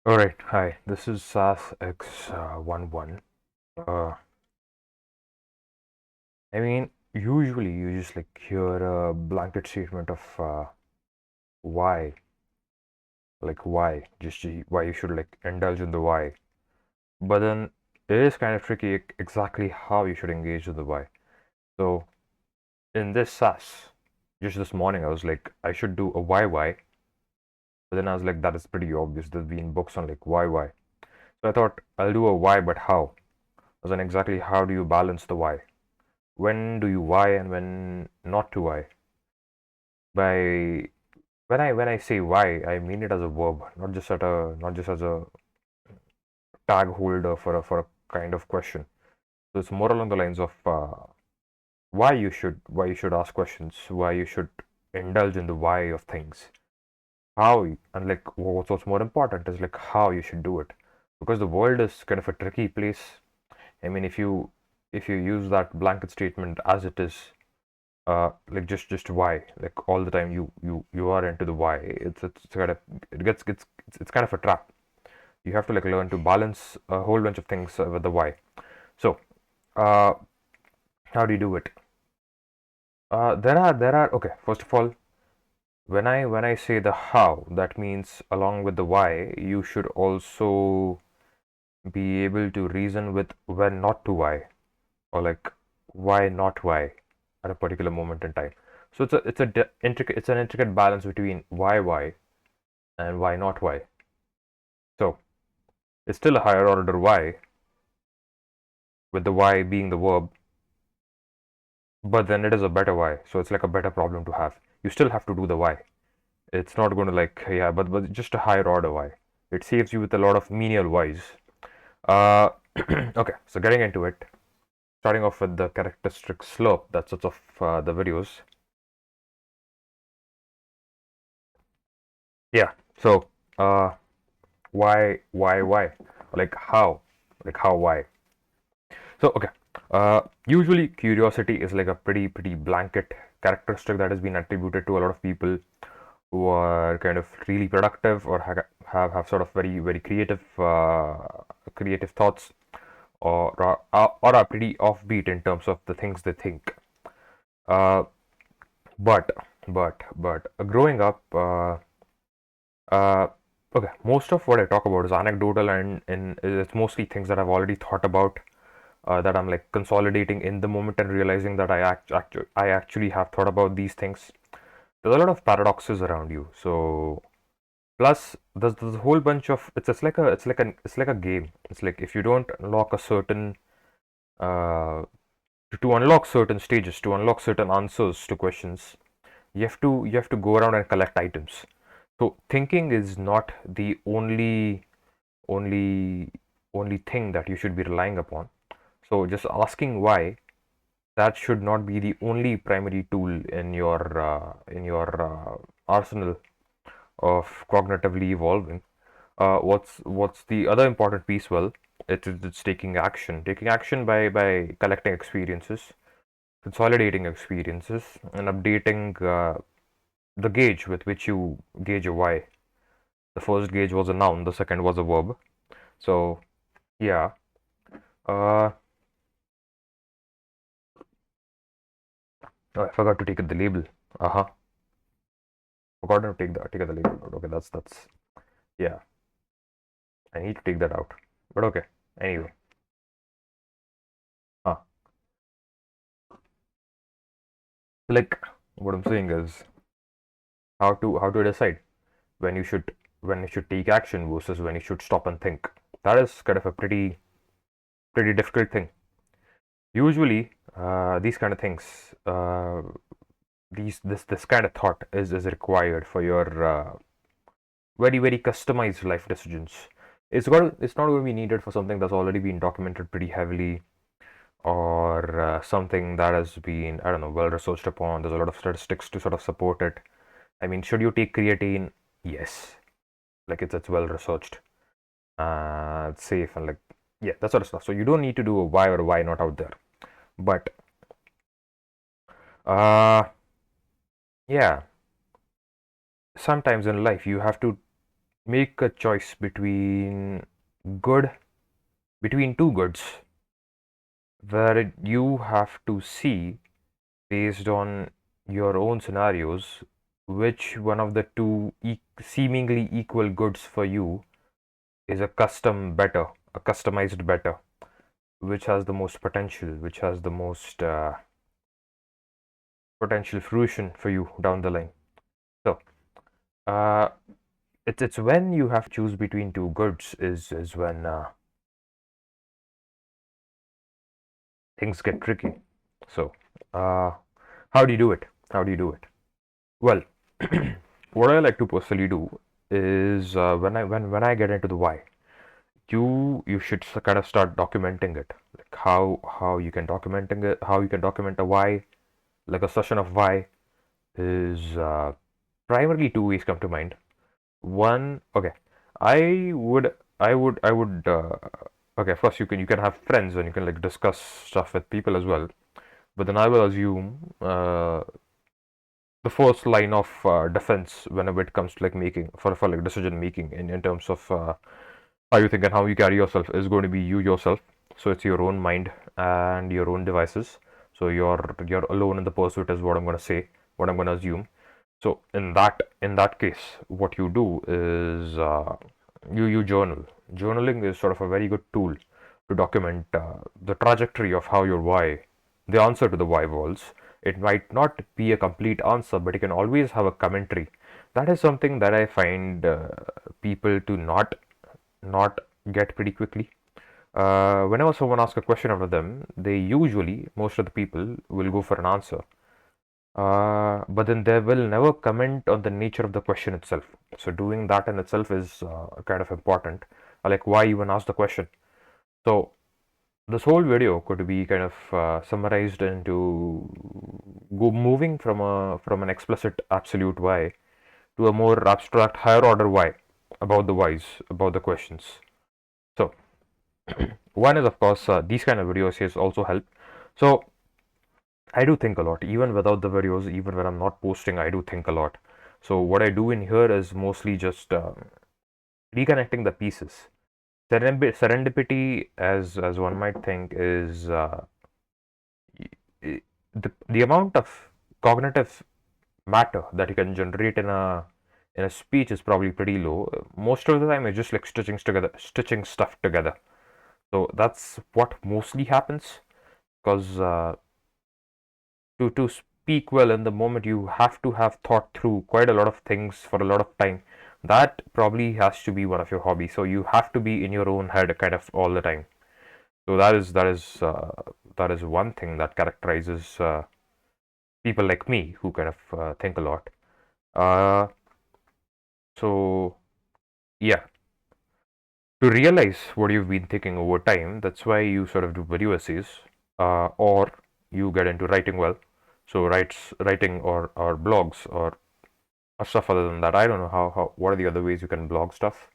Alright, hi, this is SAS X11. Uh, usually you just like hear a blanket statement of why, why you should like indulge in the why. But then it is kind of tricky exactly how you should engage with the why. So in this SAS, just this morning, I was like, I should do a why, but then I was like, that is pretty obvious. There's been books on like why. So I thought I'll do a why, but how? As in exactly how do you balance the why? When do you why and when not to why? By when I say why, I mean it as a verb, not just as a tag holder for a kind of question. So it's more along the lines of why you should ask questions, why you should indulge in the why of things, how and like what's more important is like how you should do it, because the world is kind of a tricky place. I mean, if you use that blanket statement as it is, like just why, like all the time you are into the why. It's kind of it gets it's kind of a trap. You have to like learn to balance a whole bunch of things with the why. So uh, how do you do it? There are okay. First of all, when I say the how, that means along with the why, you should also be able to reason with when not to why, or like why not why at a particular moment in time. So it's an intricate balance between why and why not why. So it's still a higher order why, with the why being the verb, but then it is a better why. So it's like a better problem to have. You still have to do the why. It's not going to like yeah, but just a higher order why. It saves you with a lot of menial whys. Uh, okay, so getting into it, starting off with the characteristic slurp that sets off the videos. Yeah. So why like how why. So okay, usually curiosity is like a pretty blanket characteristic that has been attributed to a lot of people who are kind of really productive or have sort of very creative thoughts, or are pretty offbeat in terms of the things they think. Uh, but but growing up, uh, okay, most of what I talk about is anecdotal, and it's mostly things that I've already thought about, that I'm like consolidating in the moment and realizing that I actually have thought about these things. There's a lot of paradoxes around you. So plus there's a whole bunch of it's like a game. It's like if you don't unlock a certain uh, to unlock certain stages, to unlock certain answers to questions, you have to go around and collect items. So thinking is not the only only thing that you should be relying upon. So just asking why, that should not be the only primary tool in your arsenal of cognitively evolving. What's the other important piece? Well, it's taking action by collecting experiences, consolidating experiences, and updating the gauge with which you gauge a why. The first gauge was a noun, the second was a verb. So yeah, uh, oh, I forgot to take the label. Uh huh. Forgot to take the label out. Okay, that's yeah. I need to take that out. But okay. Anyway, huh. Like what I'm saying is how to decide when you should take action versus when you should stop and think. That is kind of a pretty difficult thing. Usually, these kind of things, these this kind of thought is required for your very customized life decisions. It's not going to be needed for something that's already been documented pretty heavily, or something that has been, I don't know, well researched upon. There's a lot of statistics to sort of support it. I mean, should you take creatine? Yes, like it's well researched, it's safe, and like yeah, that sort of stuff. So you don't need to do a why or why not out there. But uh, yeah, sometimes in life you have to make a choice good between two goods, where you have to see based on your own scenarios which one of the two seemingly equal goods for you is a customized better, which has the most potential, which has the most potential fruition for you down the line. So, uh, it's when you have to choose between two goods is when things get tricky. So, uh, how do you do it? How do you do it? Well, what I like to personally do is when I get into the why, you should kind of start documenting it, like how you can documenting it, how you can document a why, like a session of why is primarily two ways come to mind. One, okay, I would, I would, okay, first you can have friends and you can like discuss stuff with people as well. But then I will assume the first line of defense whenever it comes to like making for like decision making in terms of how you think and how you carry yourself is going to be you yourself. So it's your own mind and your own devices. So you're alone in the pursuit is what I'm going to say, what I'm going to assume. So in that case, what you do is you journal. Journaling is sort of a very good tool to document the trajectory of how your why, the answer to the why was. It might not be a complete answer, but you can always have a commentary. That is something that I find people to not get pretty quickly. Whenever someone asks a question out of them, they usually, most of the people, will go for an answer. But then they will never comment on the nature of the question itself. So doing that in itself is kind of important. Like why even ask the question. So this whole video could be kind of summarized into moving from an explicit absolute why to a more abstract higher order why about the whys, about the questions. So one is of course these kind of videos here also help. So I do think a lot, even without the videos, even when I'm not posting, I do think a lot. So what I do in here is mostly just reconnecting the pieces. Serendipity, as one might think, is the amount of cognitive matter that you can generate in a speech is probably pretty low. Most of the time, it's just like stitching stuff together. So that's what mostly happens because to speak well in the moment you have to have thought through quite a lot of things for a lot of time. That probably has to be one of your hobbies, so you have to be in your own head kind of all the time. So that is one thing that characterizes people like me who kind of think a lot. uh, so yeah, to realize what you've been thinking over time, that's why you sort of do video essays, or you get into writing well. So writing or blogs or stuff other than that. I don't know how what are the other ways you can blog stuff.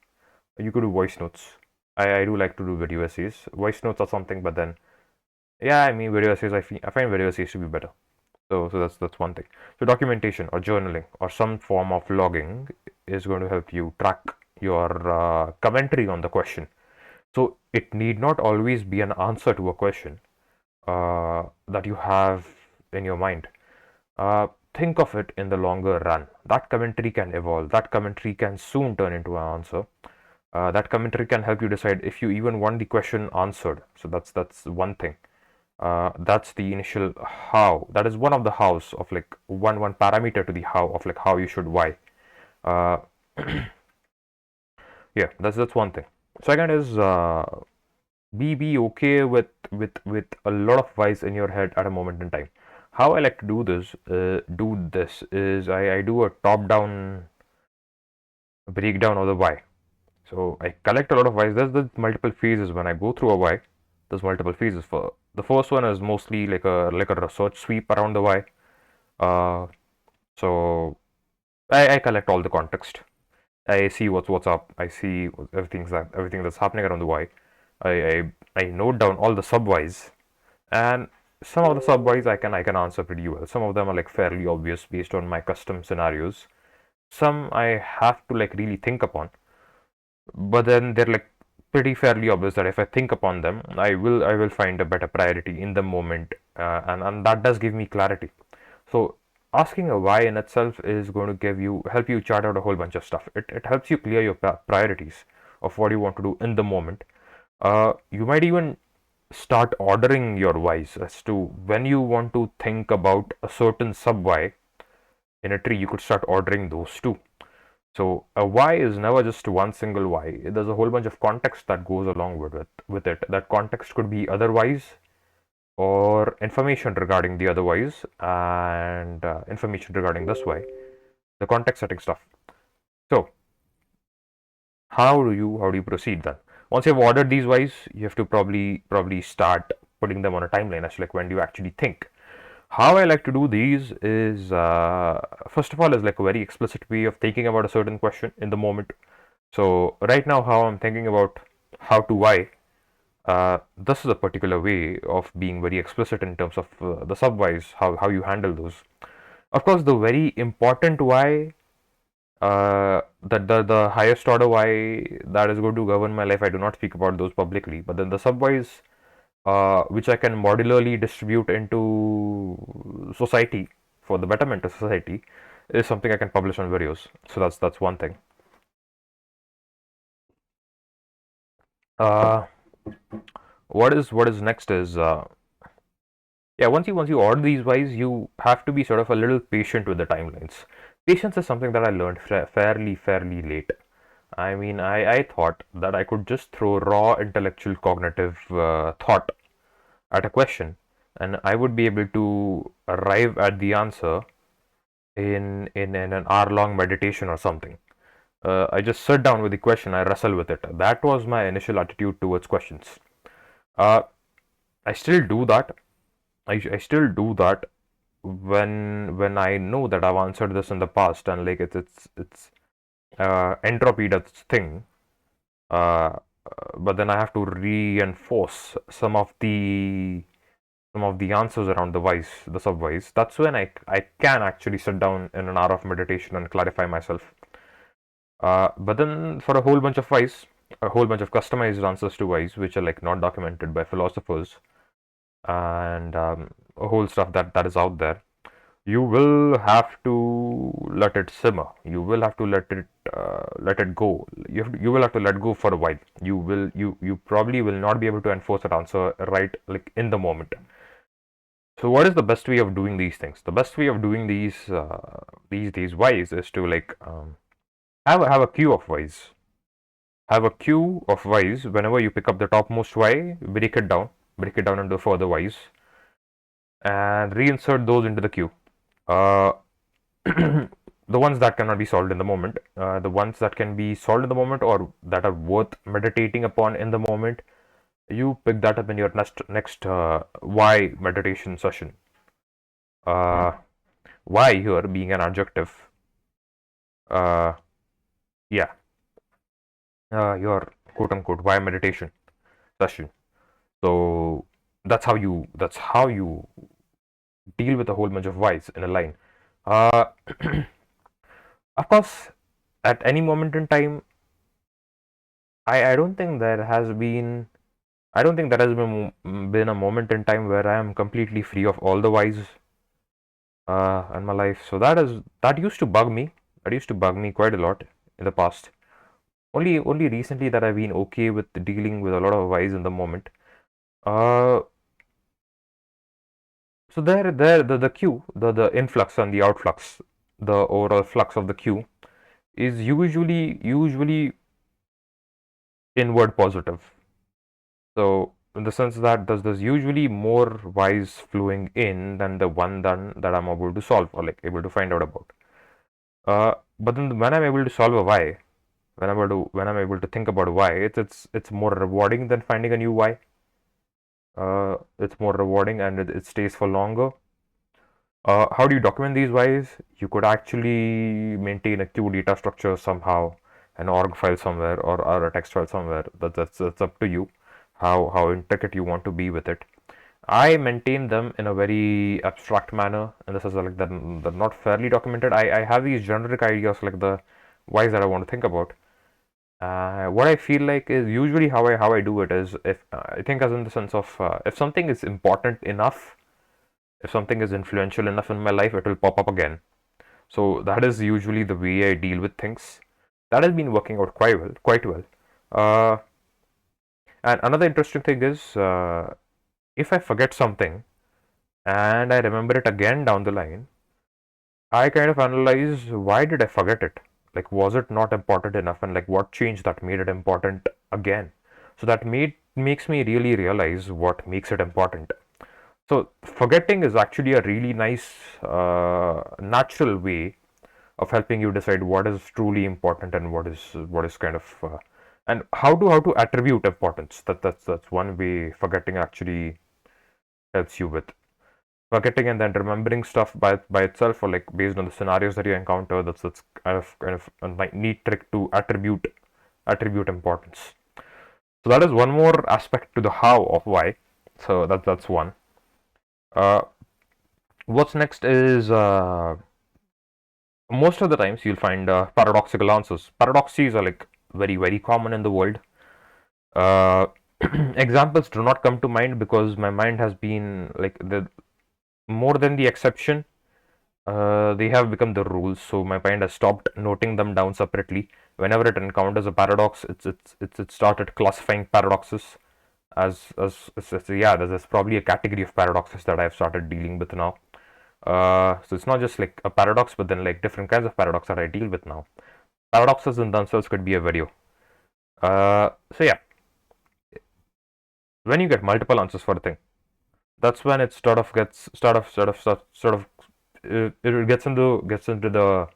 You could do voice notes. I do like to do video essays. Voice notes or something, but then yeah, I mean video essays. I find video essays to be better. So that's one thing. So documentation or journaling or some form of logging is going to help you track your commentary on the question. So it need not always be an answer to a question that you have in your mind. Think of it in the longer run. That commentary can evolve. That commentary can soon turn into an answer. That commentary can help you decide if you even want the question answered. So that's one thing. That's the initial how. That is one of the hows of like one parameter to the how of like how you should why. Uh, yeah, that's one thing. Second is be okay with a lot of whys in your head at a moment in time. How I like to do this is I do a top down breakdown of the why. So I collect a lot of whys. There's multiple phases when I go through a why. There's multiple phases. For the first one is mostly like a research sweep around the why. Uh, so I collect all the context. I see what's up. I see everything that's happening around the why. I note down all the sub whys, and some of the sub whys I can answer pretty well. Some of them are like fairly obvious based on my custom scenarios. Some I have to like really think upon. but then they're like pretty fairly obvious that if I think upon them, I will find a better priority in the moment, and that does give me clarity. So asking a why in itself is going to help you chart out a whole bunch of stuff. It helps you clear your priorities of what you want to do in the moment. You might even start ordering your whys as to when you want to think about a certain sub why in a tree. You could start ordering those too. So a why is never just one single why. There's a whole bunch of context that goes along with it. That context could be otherwise or information regarding the otherwise and information regarding this why. The context setting stuff. So how do you proceed then? Once you've ordered these whys, you have to probably start putting them on a timeline as to like when do you actually think. How I like to do these is first of all is like a very explicit way of thinking about a certain question in the moment. So right now, how I'm thinking about how to why, this is a particular way of being very explicit in terms of the sub whys, how you handle those. Of course, the very important why, the highest order why that is going to govern my life, I do not speak about those publicly. But then the sub whys, which I can modularly distribute into society for the betterment of society, is something I can publish on videos. So that's one thing. Uh, what is next is yeah, once you order these whys, you have to be sort of a little patient with the timelines. Patience is something that I learned fairly late. I mean, I thought that I could just throw raw intellectual cognitive thought at a question, and I would be able to arrive at the answer in an hour-long meditation or something. I just sit down with the question, I wrestle with it. That was my initial attitude towards questions. Uh, I still do that. I still do that when I know that I've answered this in the past and like it's entropy that's thing. Uh, but then I have to reinforce some of the answers around the whys, the sub whys. That's when I can actually sit down in an hour of meditation and clarify myself. But then for a whole bunch of whys, a whole bunch of customized answers to whys, which are like not documented by philosophers and a whole stuff that is out there, you will have to let it simmer. You will have to let it go. You will have to let go for a while. You probably will not be able to enforce that answer right like in the moment. So what is the best way of doing these things? The best way of doing these whys is to like have a queue of whys. Have a queue of whys. Whenever you pick up the topmost why, break it down into further whys, and reinsert those into the queue. Uh, the ones that cannot be solved in the moment, the ones that can be solved in the moment or that are worth meditating upon in the moment, you pick that up in your next why meditation session. Uh, why here being an adjective. Uh, yeah, your quote unquote why meditation session. So that's how you deal with a whole bunch of whys in a line. Uh, of course, at any moment in time, I don't think there has been I don't think there has been a moment in time where I am completely free of all the whys in my life. So that used to bug me. That used to bug me quite a lot in the past. Only recently that I've been okay with dealing with a lot of whys in the moment. Uh, so the queue, the influx and the outflux, the overall flux of the queue is usually inward positive. So in the sense that there's usually more whys flowing in than the one that I'm able to solve or like able to find out about. But then when I'm able to solve a why, when I'm able to think about a why, it's more rewarding than finding a new why. It's more rewarding and it stays for longer. How do you document these whys? You could actually maintain a queue data structure somehow, an org file somewhere or a text file somewhere. That's up to you. How intricate you want to be with it. I maintain them in a very abstract manner, and this is like they're not fairly documented. I have these generic ideas like the whys that I want to think about, What I feel like is usually how I do it is, if I think, as in the sense of, if something is important enough, if something is influential enough in my life, it will pop up again. So that is usually the way I deal with things. That has been working out quite well, quite well. Uh, and another interesting thing is, if I forget something and I remember it again down the line, I kind of analyze, why did I forget it? Like, was it not important enough, and like what changed that made it important again? So that makes me really realize what makes it important. So forgetting is actually a really nice, natural way of helping you decide what is truly important and what is kind of, and how to attribute importance. That's one way forgetting actually helps you with. Forgetting and then remembering stuff by itself, or like based on the scenarios that you encounter, that's kind of a neat trick to attribute importance. So that is one more aspect to the how of why. So that's one. uh, what's next is, most of the times you'll find paradoxical answers. Paradoxes are like very common in the world. uh, Examples do not come to mind because my mind has been like, the more than the exception, they have become the rules. So my mind has stopped noting them down separately. Whenever it encounters a paradox, it started classifying paradoxes as yeah. There's probably a category of paradoxes that I've started dealing with now. So it's not just like a paradox, but then like different kinds of paradox that I deal with now. Paradoxes in themselves could be a video. So yeah, when you get multiple answers for a thing, that's when it sort of gets sort of it gets into the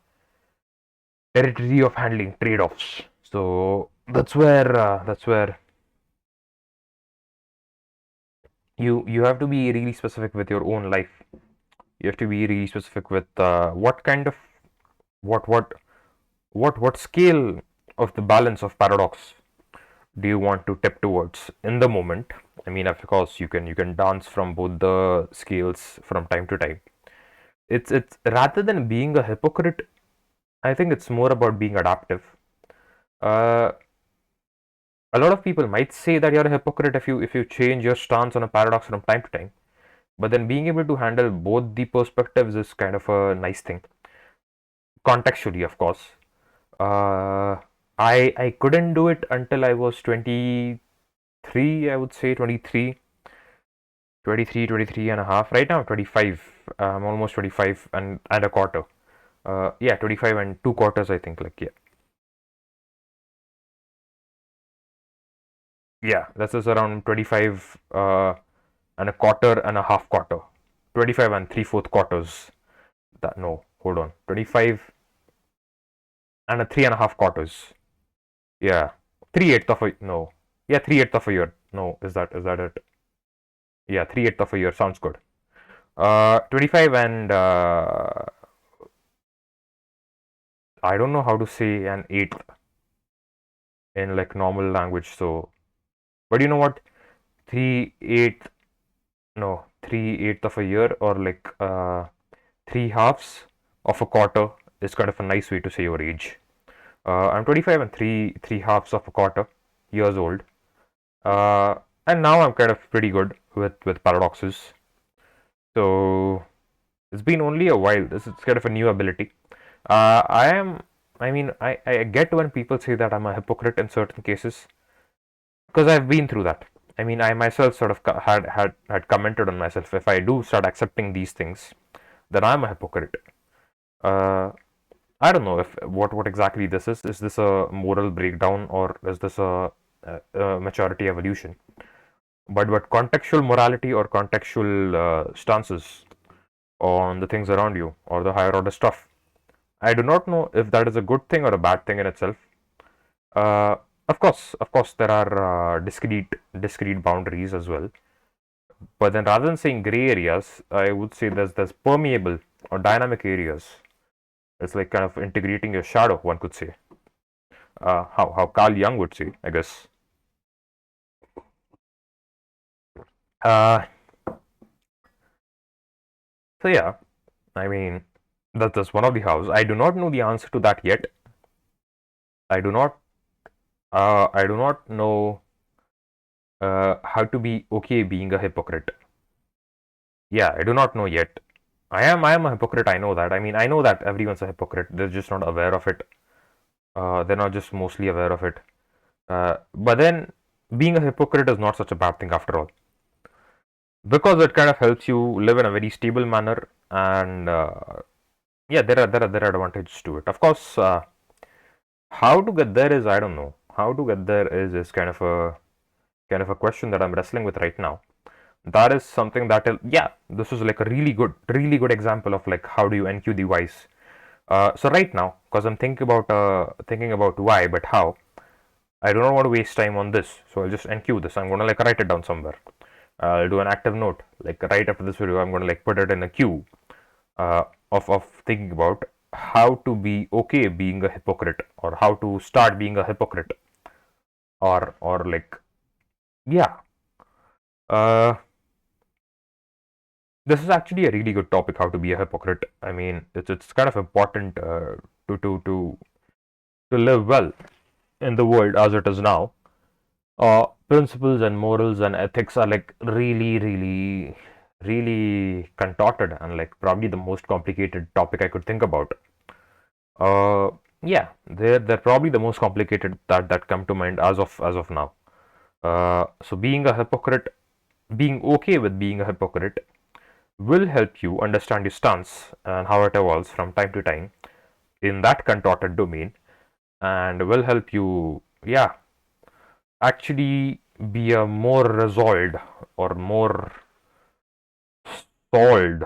territory of handling trade-offs. So that's where you have to be really specific with your own life. You have to be really specific with what kind of what what what scale of the balance of paradox do you want to tip towards in the moment. I mean, of course, you can dance from both the scales from time to time. It's rather than being a hypocrite, I think it's more about being adaptive. Uh, a lot of people might say that you're a hypocrite if you change your stance on a paradox from time to time. But then being able to handle both the perspectives is kind of a nice thing. Contextually, of course. Uh, I couldn't do it until I was 23, I would say 23 and a half. Right now, 25. I'm almost 25 and a quarter. Yeah, 25 and 2 quarters, I think. Like, yeah. Yeah, this is around 25 and a quarter and a half quarter. 25 and three-fourth quarters. No, hold on. 25 and a 3.5 quarters. Yeah. 3/8 of a, no. Yeah, 3/8 of a year. No, is that it? Yeah, 3/8 of a year sounds good. 25 and I don't know how to say an eighth in like normal language. So, but you know what? 3/8, no, 3/8 of a year, or like 3 halves of a quarter is kind of a nice way to say your age. I'm 25 and three halves of a quarter years old. Uh, and now I'm kind of pretty good with paradoxes. So it's been only a while. This is kind of a new ability. I am. I mean, I get when people say that I'm a hypocrite in certain cases, because I've been through that. I mean, I myself sort of had commented on myself. If I do start accepting these things, then I'm a hypocrite. Uh, I don't know if what exactly this is. Is this a moral breakdown, or is this a maturity evolution? But contextual morality or contextual stances on the things around you or the higher order stuff, I do not know if that is a good thing or a bad thing in itself. Uh, of course, there are discrete boundaries as well. But then, rather than saying gray areas, I would say there's permeable or dynamic areas. It's like kind of integrating your shadow, one could say. How Carl Jung would say, I guess. Uh, so yeah, I mean, that's one of the hows. I do not know the answer to that yet. I do not. I do not know how to be okay being a hypocrite. Yeah, I do not know yet. I am a hypocrite. I know that. I mean, I know that everyone's a hypocrite. They're just not aware of it. They're not just mostly aware of it. But then, being a hypocrite is not such a bad thing after all, because it kind of helps you live in a very stable manner, and yeah, there are advantages to it. Of course, how to get there is I don't know. How to get there is kind of a question that I'm wrestling with right now. That is something that yeah, this is like a really good example of like how do you NQ the whys. So right now, because I'm thinking about why, but how, I do not want to waste time on this. So I'll just NQ this. I'm gonna like write it down somewhere. I'll do an active note. Like right after this video, I'm gonna like put it in a queue of thinking about how to be okay being a hypocrite, or how to start being a hypocrite, or like yeah. Uh, This is actually a really good topic, how to be a hypocrite. I mean, it's kind of important to to to to live well in the world as it is now. Principles and morals and ethics are like really contorted, and like probably the most complicated topic I could think about. Uh, yeah, they're probably the most complicated that come to mind as of now. So being a hypocrite, being okay with being a hypocrite, will help you understand your stance and how it evolves from time to time in that contorted domain, and will help you, yeah, actually be a more resolved or more solved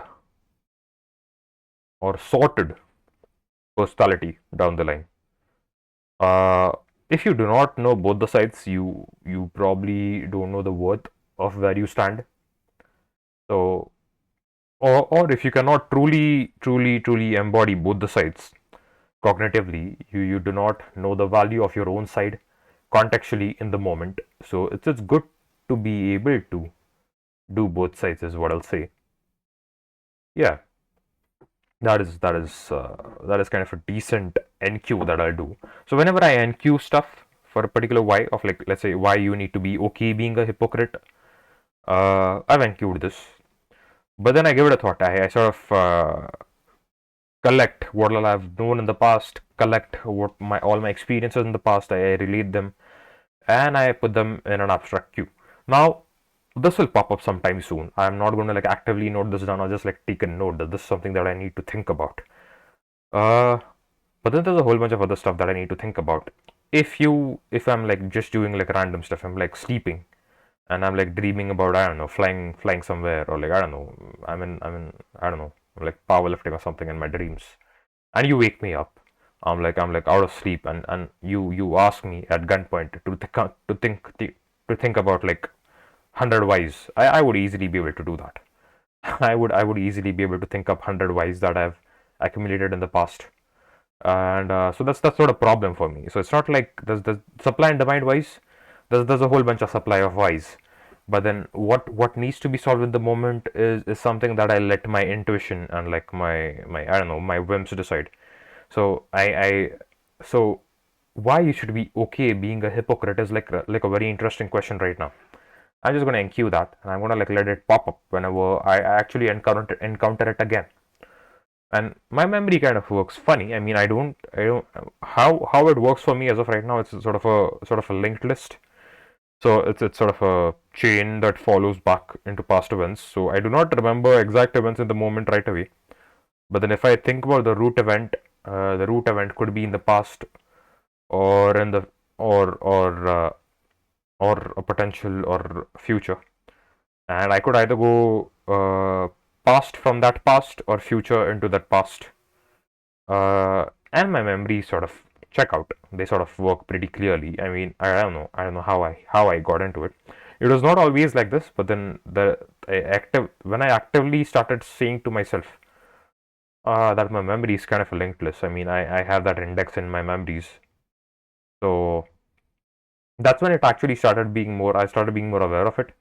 or sorted personality down the line. Uh, if you do not know both the sides, you probably don't know the worth of where you stand. So, or if you cannot truly embody both the sides cognitively, you do not know the value of your own side contextually in the moment. So it's good to be able to do both sides is what I'll say. Yeah, that is kind of a decent NQ that I'll do. So whenever I NQ stuff for a particular why of like, let's say why you need to be okay being a hypocrite, I've NQ'd this, but then I give it a thought. I sort of collect what all I've known in the past, collect what my all my experiences in the past, I relate them, and I put them in an abstract queue. Now, this will pop up sometime soon. I'm not going to like actively note this down or just like take a note that this is something that I need to think about. Uh, but then there's a whole bunch of other stuff that I need to think about. If I'm like just doing like random stuff, I'm like sleeping and I'm like dreaming about, I don't know, flying somewhere, or like I don't know, I'm in I don't know, like powerlifting or something in my dreams, and you wake me up. I'm like out of sleep, and you ask me at gunpoint to think about like 100 whys. I would easily be able to do that. I would easily be able to think up 100 whys that I've accumulated in the past, and so that's not a problem for me. So it's not like there's the supply and demand whys. There's a whole bunch of supply of whys, but then what needs to be solved in the moment is something that I let my intuition and like my I don't know, my whims decide. So so why you should be okay being a hypocrite is like a very interesting question right now. I'm just gonna enqueue that, and I'm gonna like let it pop up whenever I actually encounter it again. And my memory kind of works funny. I mean, I don't how it works for me as of right now. It's sort of a linked list. So it's sort of a chain that follows back into past events. So I do not remember exact events in the moment right away. But then if I think about the root event could be in the past, or in the or a potential or future, and I could either go past from that past or future into that past, and my memory sort of check out. They sort of work pretty clearly. I mean, I don't know how I got into it. It was not always like this, but then when I actively started saying to myself that my memory is kind of a linked list. I mean, I have that index in my memories, so that's when it actually started being more. I started being more aware of it.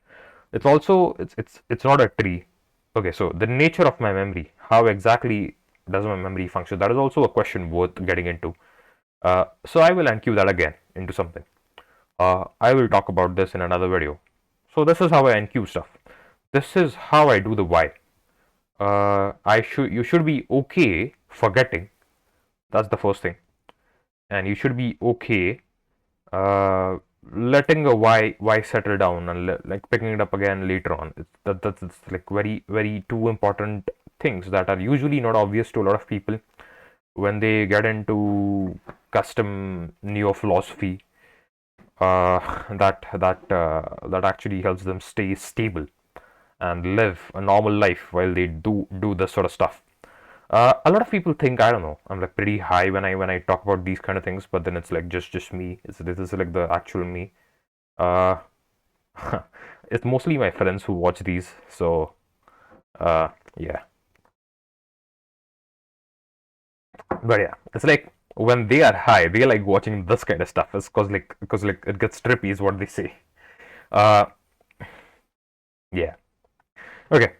It's also it's not a tree. Okay, so the nature of my memory, how exactly does my memory function? That is also a question worth getting into. So I will enqueue that again into something. I will talk about this in another video. So this is how I NQ stuff. This is how I do the why. You should be okay forgetting. That's the first thing, and you should be okay letting a why settle down and like picking it up again later on. That's like very two important things that are usually not obvious to a lot of people when they get into custom neo philosophy. That actually helps them stay stable and live a normal life while they do this sort of stuff. A lot of people think, I don't know, I'm like pretty high when I talk about these kind of things, but then it's like just me. This is like the actual me. Uh, it's mostly my friends who watch these, so yeah. But yeah, it's like when they are high, they like watching this kind of stuff. It's because like it gets trippy, is what they say. Uh, yeah. Okay.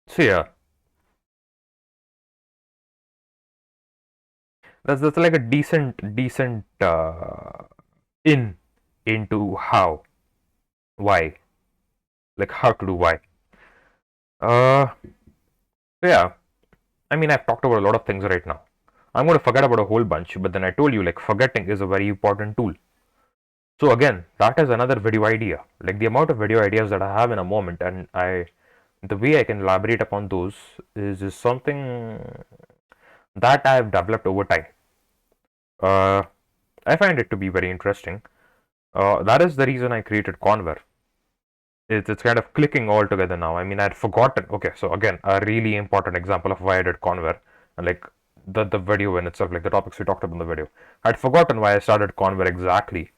So yeah, that's like a decent in into how why like how to do why. Uh, so yeah. I mean, I've talked about a lot of things right now. I'm going to forget about a whole bunch, but then I told you like forgetting is a very important tool. So again, that is another video idea. Like the amount of video ideas that I have in a moment, and the way I can elaborate upon those is something that I have developed over time. Uh, I find it to be very interesting. That is the reason I created Conver. It's kind of clicking all together now. I mean, I'd forgotten. Okay, so again, a really important example of why I did Conver, and like the video in itself, like the topics we talked about in the video. I'd forgotten why I started Conver exactly.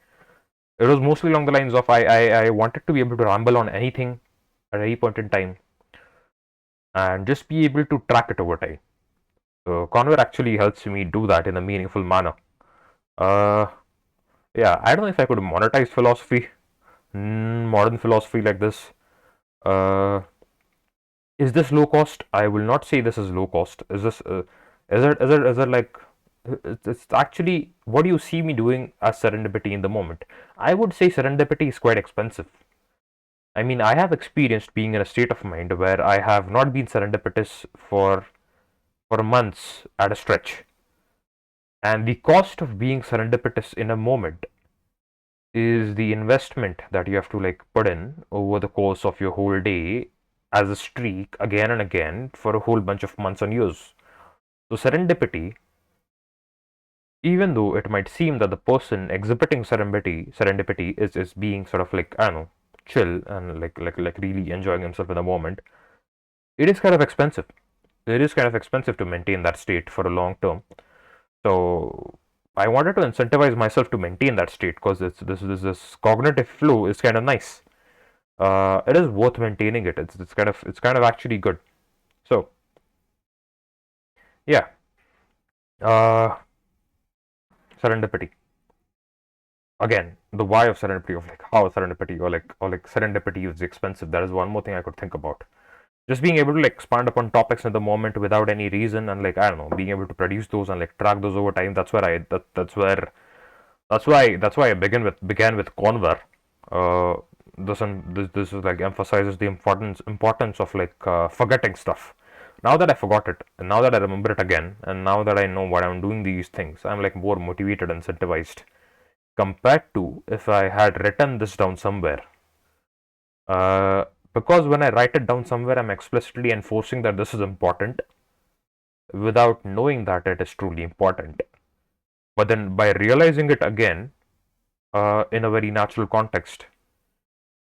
It was mostly along the lines of I wanted to be able to ramble on anything at any point in time and just be able to track it over time. So Conver actually helps me do that in a meaningful manner. Uh, yeah, I don't know if I could monetize philosophy, modern philosophy like this. Uh, is this low cost? I will not say this is low cost. Is this is it like it's actually what do you see me doing as serendipity in the moment? I would say serendipity is quite expensive. I mean, I have experienced being in a state of mind where I have not been serendipitous for months at a stretch. And the cost of being serendipitous in a moment is the investment that you have to like put in over the course of your whole day as a streak again and again for a whole bunch of months and years. So serendipity, even though it might seem that the person exhibiting serendipity is being sort of like I don't know, chill and like really enjoying himself in the moment, it is kind of expensive. It is kind of expensive to maintain that state for a long term. So I wanted to incentivize myself to maintain that state because this cognitive flow is kind of nice. It is worth maintaining it. It's kind of actually good. So yeah, uh, serendipity. Again, the why of serendipity, of like how serendipity or like serendipity is expensive. That is one more thing I could think about. Just being able to like expand upon topics in the moment without any reason and like I don't know, being able to produce those and like track those over time. That's why I began with Conver. Uh, this is like emphasizes the importance of like forgetting stuff. Now that I forgot it, and now that I remember it again, and now that I know why I'm doing these things, I'm like more motivated and incentivized compared to if I had written this down somewhere. Uh, because when I write it down somewhere, I'm explicitly enforcing that this is important without knowing that it is truly important. But then by realizing it again in a very natural context,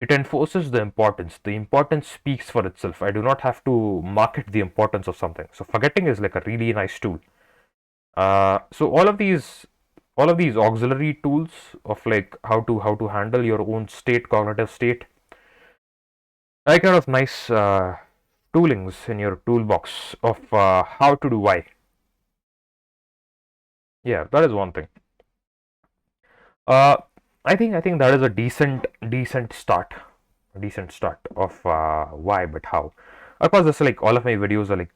it enforces the importance. The importance speaks for itself. I do not have to market the importance of something. So forgetting is like a really nice tool. So all of these auxiliary tools of like how to handle your own state, cognitive state, are kind of nice toolings in your toolbox of how to do why. Yeah, that is one thing. Uh, I think that is a decent start of why, but how. Of course, this like all of my videos are like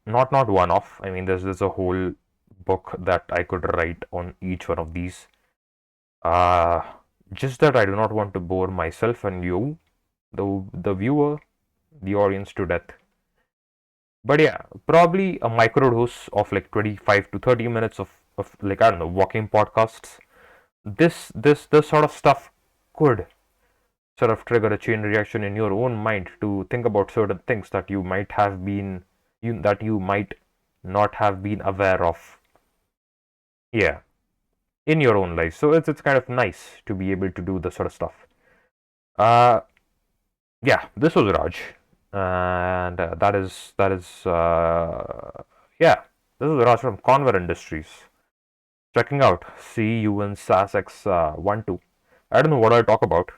not one off. I mean, there's a whole book that I could write on each one of these. Uh, just that I do not want to bore myself and you, the viewer, the audience to death. But yeah, probably a microdose of like 25 to 30 minutes of like, I don't know, walking podcasts. This sort of stuff could sort of trigger a chain reaction in your own mind to think about certain things that you might have been that you might not have been aware of. Yeah, in your own life. So it's kind of nice to be able to do this sort of stuff. Uh, yeah, this was Raj, and yeah, this is Raj from Conver Industries. Checking out. See you in SAS X 1-2. I don't know what I'll talk about,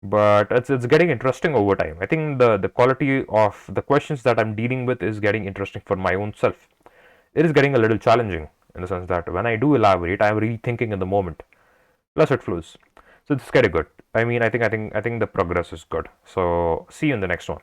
but it's getting interesting over time. I think the quality of the questions that I'm dealing with is getting interesting for my own self. It is getting a little challenging in the sense that when I do elaborate, I'm really thinking in the moment. Plus, it flows. So it's kind of good. I mean, I think the progress is good. So see you in the next one.